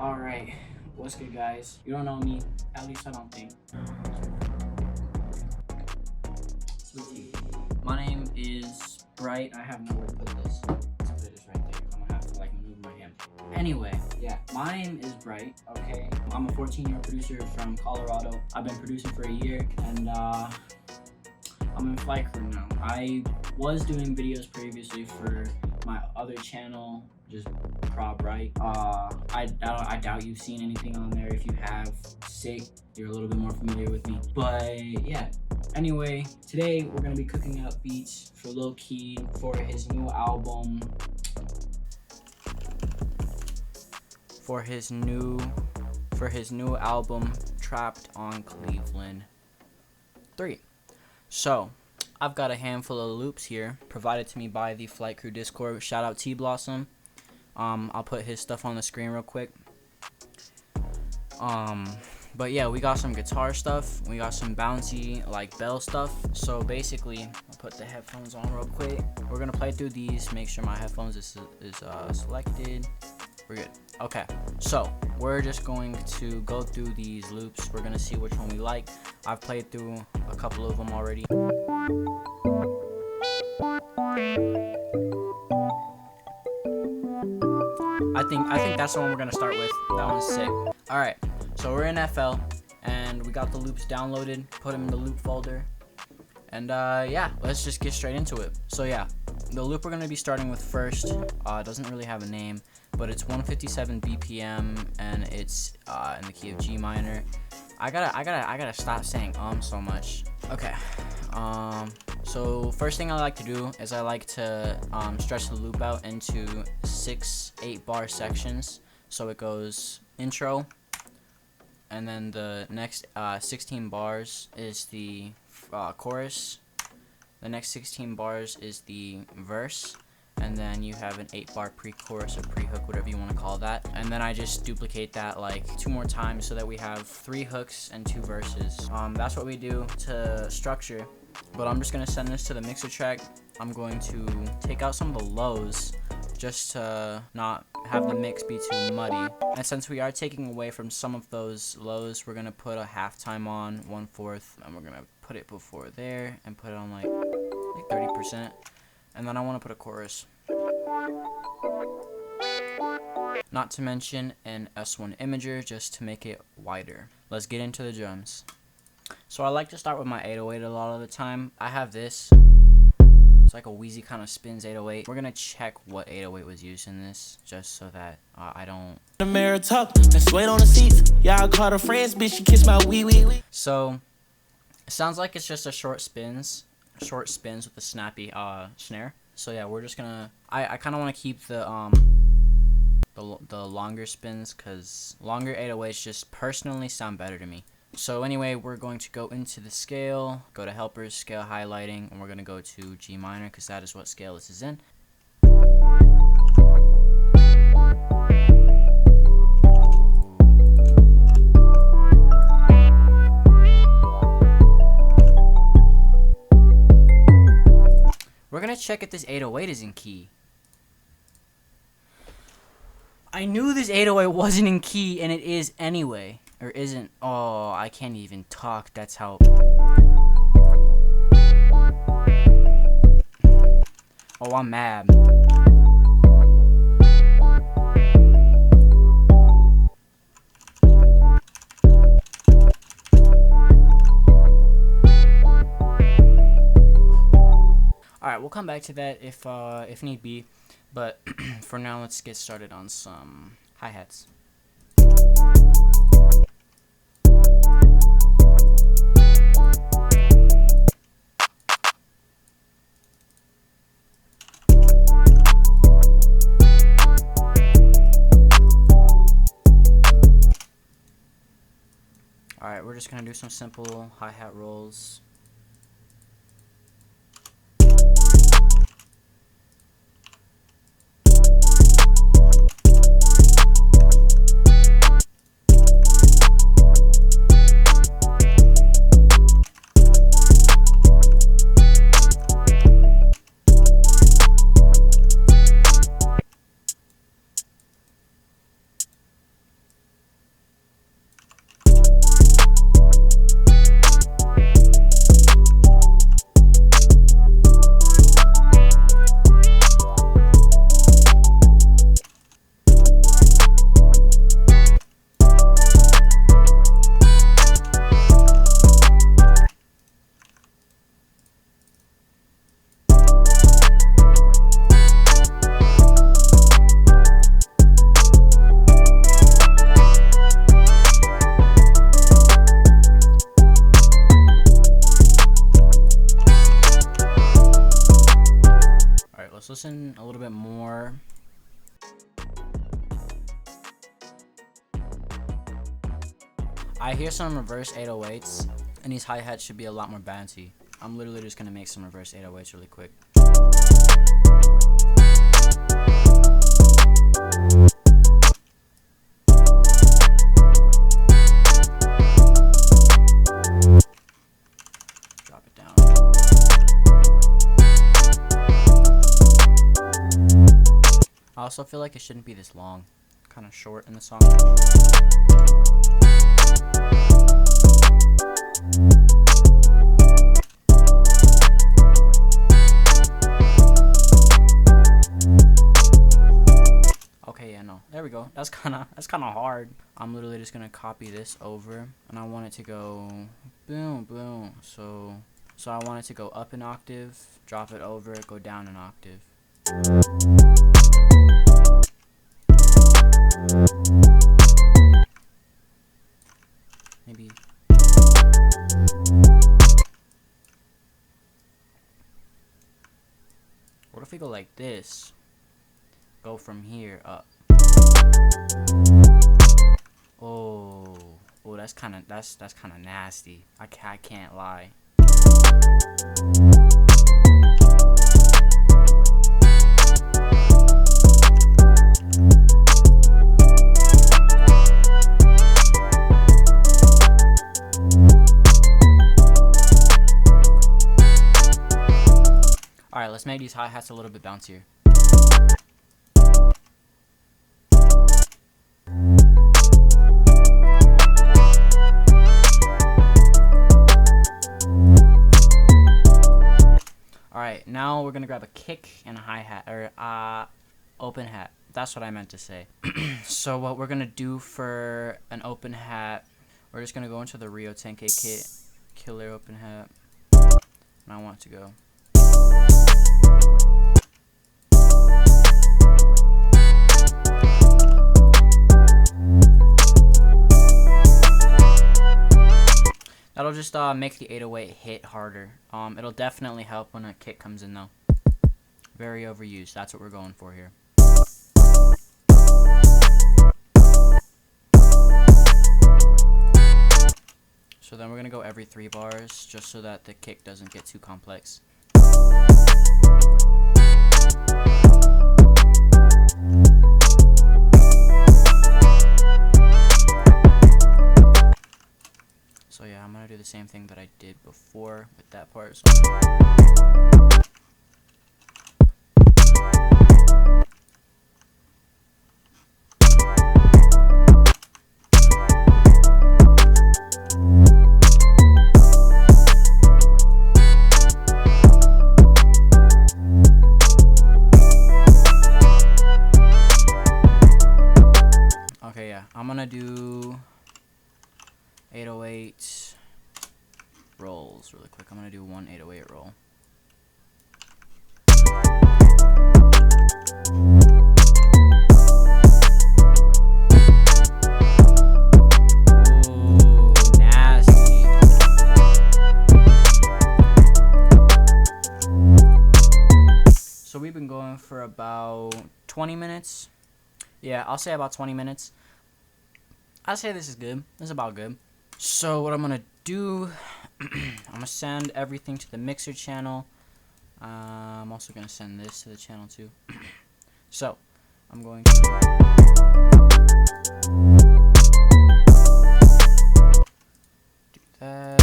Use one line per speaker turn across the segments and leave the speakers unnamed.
Alright, what's good, guys? You don't know me, at least I don't think. My name is Bright. I have nowhere to put this. Let's put this right there. I'm gonna have to move my hand. Anyway, yeah, my name is Bright, okay? I'm a 14-year producer from Colorado. I've been producing for a year, and I'm in FlightCrew now. I was doing videos previously for my other channel, just Bright. I doubt you've seen anything on there. If you have, sick, you're a little bit more familiar with me. But yeah, anyway, today we're gonna be cooking up beats for Lil Keed for his new album. For his new album, Trapped on Cleveland 3. So, I've got a handful of loops here, provided to me by the FlightCrew Discord. Shout out T Blossom. I'll put his stuff on the screen real quick. But yeah, we got some guitar stuff. We got some bouncy, bell stuff. So basically, I'll put the headphones on real quick. We're gonna play through these, make sure my headphones is selected. We're good. Okay, so we're just going to go through these loops. We're gonna see which one we like. I've played through a couple of them already. I think that's the one we're gonna start with. That one's sick. All right, so we're in FL, and we got the loops downloaded. Put them in the loop folder, and yeah, let's just get straight into it. So yeah, the loop we're gonna be starting with first doesn't really have a name, but it's 157 BPM, and it's in the key of G minor. I gotta stop saying so much. Okay. So first thing I like to do is I like to stretch the loop out into 6 8-bar sections. So it goes intro, and then the next 16 bars is the chorus. The next 16 bars is the verse, and then you have an 8-bar pre-chorus or pre-hook, whatever you want to call that. And then I just duplicate that 2 more times so that we have 3 hooks and 2 verses. That's what we do to structure. But I'm just gonna send this to the mixer track. I'm going to take out some of the lows just to not have the mix be too muddy. And since we are taking away from some of those lows, we're gonna put a halftime on 1/4, and we're gonna put it before there and put it on like 30%. And then I want to put a chorus. Not to mention an S1 imager just to make it wider. Let's get into the drums. So I like to start with my 808 a lot of the time. I have this. It's like a wheezy kind of spins 808. We're gonna check what 808 was used in this, just so that I don't.
The mirror talk, let's wait on the seats. Y'all call her friends, bitch. She kiss my wee wee.
So it sounds like it's just a short spins with a snappy snare. So yeah, we're just gonna. I kind of want to keep the longer spins, because longer 808s just personally sound better to me. So anyway, we're going to go into the scale, go to helpers, scale highlighting, and we're going to go to G minor, because that is what scale this is in. We're going to check if this 808 is in key. I knew this 808 wasn't in key, and it is anyway. Or isn't. Oh, I can't even talk. That's how. Oh, I'm mad. Alright, we'll come back to that if need be. But for now, let's get started on some hi-hats. Alright, we're just going to do some simple hi-hat rolls. listen a little bit more. I hear some reverse 808s, and these hi-hats should be a lot more bouncy. I'm literally just gonna make some reverse 808s really quick. Drop it down. I also feel like it shouldn't be this long. Kind of short in the song. Okay, yeah, no. There we go. That's kind of hard. I'm literally just gonna copy this over, and I want it to go boom, boom. So I want it to go up an octave, drop it over, go down an octave. Maybe. What if we go like this? Go from here up. Oh, that's kind of nasty. I can't lie. All right, let's make these hi-hats a little bit bouncier. Alright, now we're gonna grab a kick and a hi-hat, or open hat. That's what I meant to say. So what we're gonna do for an open hat, we're just gonna go into the Rio 10K kit, killer open hat, and I want it to go. That'll just make the 808 hit harder. It'll definitely help when a kick comes in though. Very overused. That's what we're going for here. So then we're gonna go every 3 bars just so that the kick doesn't get too complex. So yeah, I'm gonna do the same thing that I did before with that part. So okay, yeah, I'm gonna do 808 rolls really quick. I'm gonna do one 808 roll. Ooh, nasty. So we've been going for about 20 minutes. Yeah, I'll say about 20 minutes. I'll say this is good. This is about good. So what I'm gonna do, I'm gonna send everything to the mixer channel. I'm also gonna send this to the channel too. So I'm going to do that.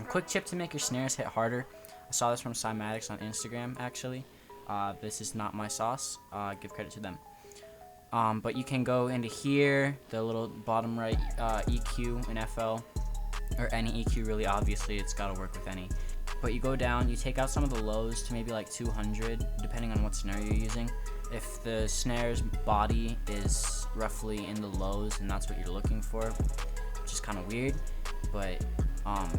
Quick tip to make your snares hit harder. I saw this from Cymatics on Instagram actually. This is not my sauce. Give credit to them. But you can go into here, the little bottom right EQ in FL, or any EQ really. Obviously, it's got to work with any. But you go down, you take out some of the lows to maybe like 200, depending on what snare you're using. If the snare's body is roughly in the lows, and that's what you're looking for, which is kind of weird. But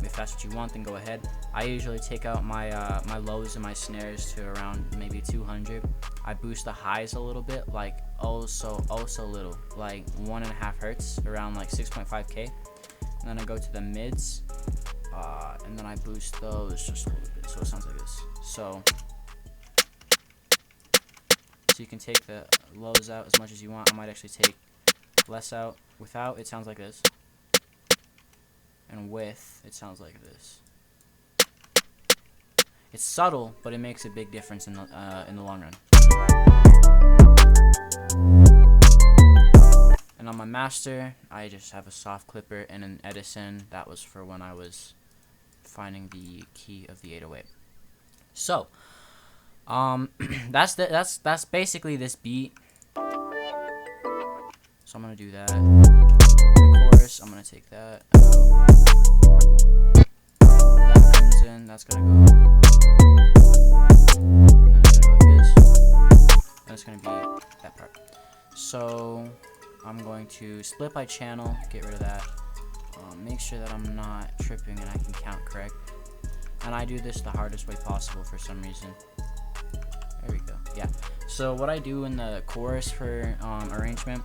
if that's what you want, then go ahead. I usually take out my my lows and my snares to around maybe 200. I boost the highs a little bit, like oh so little, like 1.5 hertz, around like 6.5K. And then I go to the mids, and then I boost those just a little bit, so it sounds like this. So you can take the lows out as much as you want. I might actually take less out. Without, it sounds like this, and with, it sounds like this. It's subtle, but it makes a big difference in the long run. And on my master, I just have a soft clipper and an Edison. That was for when I was finding the key of the 808. So, that's basically this beat. So I'm gonna do that. The chorus, I'm gonna take that out. That comes in. That's gonna go. And then it's gonna go like this. And it's gonna be that part. So I'm going to split by channel, get rid of that. Make sure that I'm not tripping and I can count correct. And I do this the hardest way possible for some reason. There we go. Yeah. So what I do in the chorus for arrangement,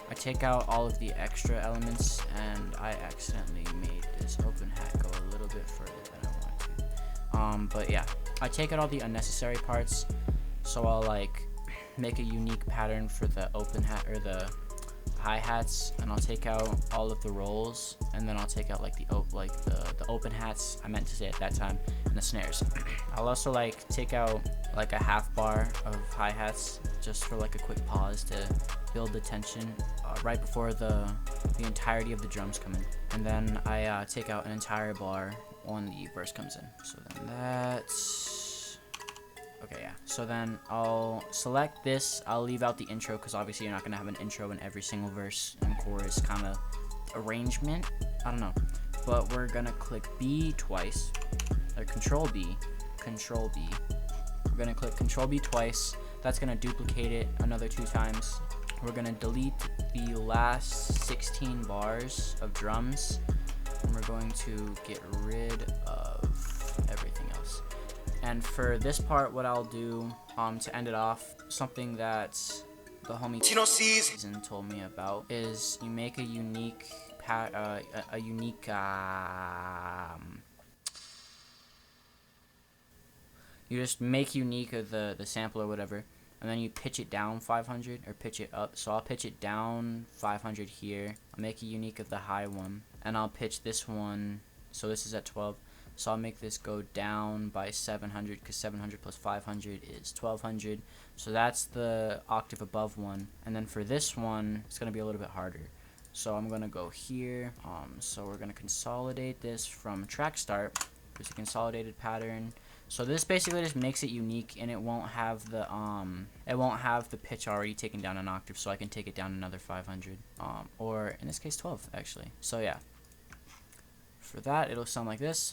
I take out all of the extra elements, and I accidentally made this open hat go a little bit further than I wanted to. But yeah, I take out all the unnecessary parts. So I'll like make a unique pattern for the open hat or the hi-hats, and I'll take out all of the rolls, and then I'll take out like the open hats, I meant to say at that time, and the snares. I'll also like take out like a half bar of hi-hats just for like a quick pause to build the tension right before the entirety of the drums come in. And then I take out an entire bar when the verse comes in. So then that's okay, yeah. So then I'll select this. I'll leave out the intro because obviously you're not gonna have an intro in every single verse and chorus kind of arrangement. I don't know, but we're gonna click B twice, or Control B. We're gonna click Control B twice. That's gonna duplicate it another 2 times. We're gonna delete the last 16 bars of drums, and we're going to get rid of everything else. And for this part, what I'll do to end it off, something that the homie Season told me about is you make a unique you just make unique of the sample or whatever, and then you pitch it down 500 or pitch it up. So I'll pitch it down 500 here. I'll make a unique of the high one, and I'll pitch this one. So this is at 12. So I'll make this go down by 700 because 700 plus 500 is 1200. So that's the octave above one. And then for this one, it's going to be a little bit harder. So I'm going to go here. So we're going to consolidate this from track start. There's a consolidated pattern. So this basically just makes it unique, and it won't have the pitch already taken down an octave, so I can take it down another 500, or in this case 12 actually. So yeah, for that it'll sound like this.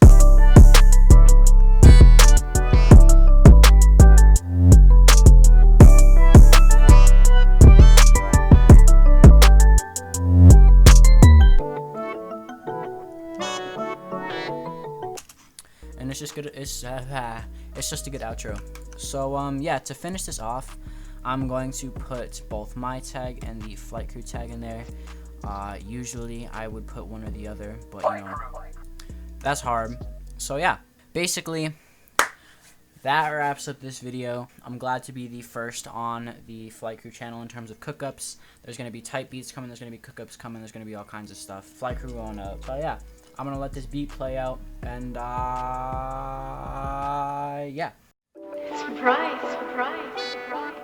And it's just good. It's just a good outro. So yeah, to finish this off, I'm going to put both my tag and the FlightCrew tag in there. Usually I would put one or the other, but you know, that's hard. So yeah, basically that wraps up this video. I'm glad to be the first on the FlightCrew channel in terms of cookups. There's gonna be type beats coming. There's gonna be cookups coming. There's gonna be all kinds of stuff. FlightCrew going up. So yeah, I'm gonna let this beat play out, and yeah.
Surprise, surprise, surprise.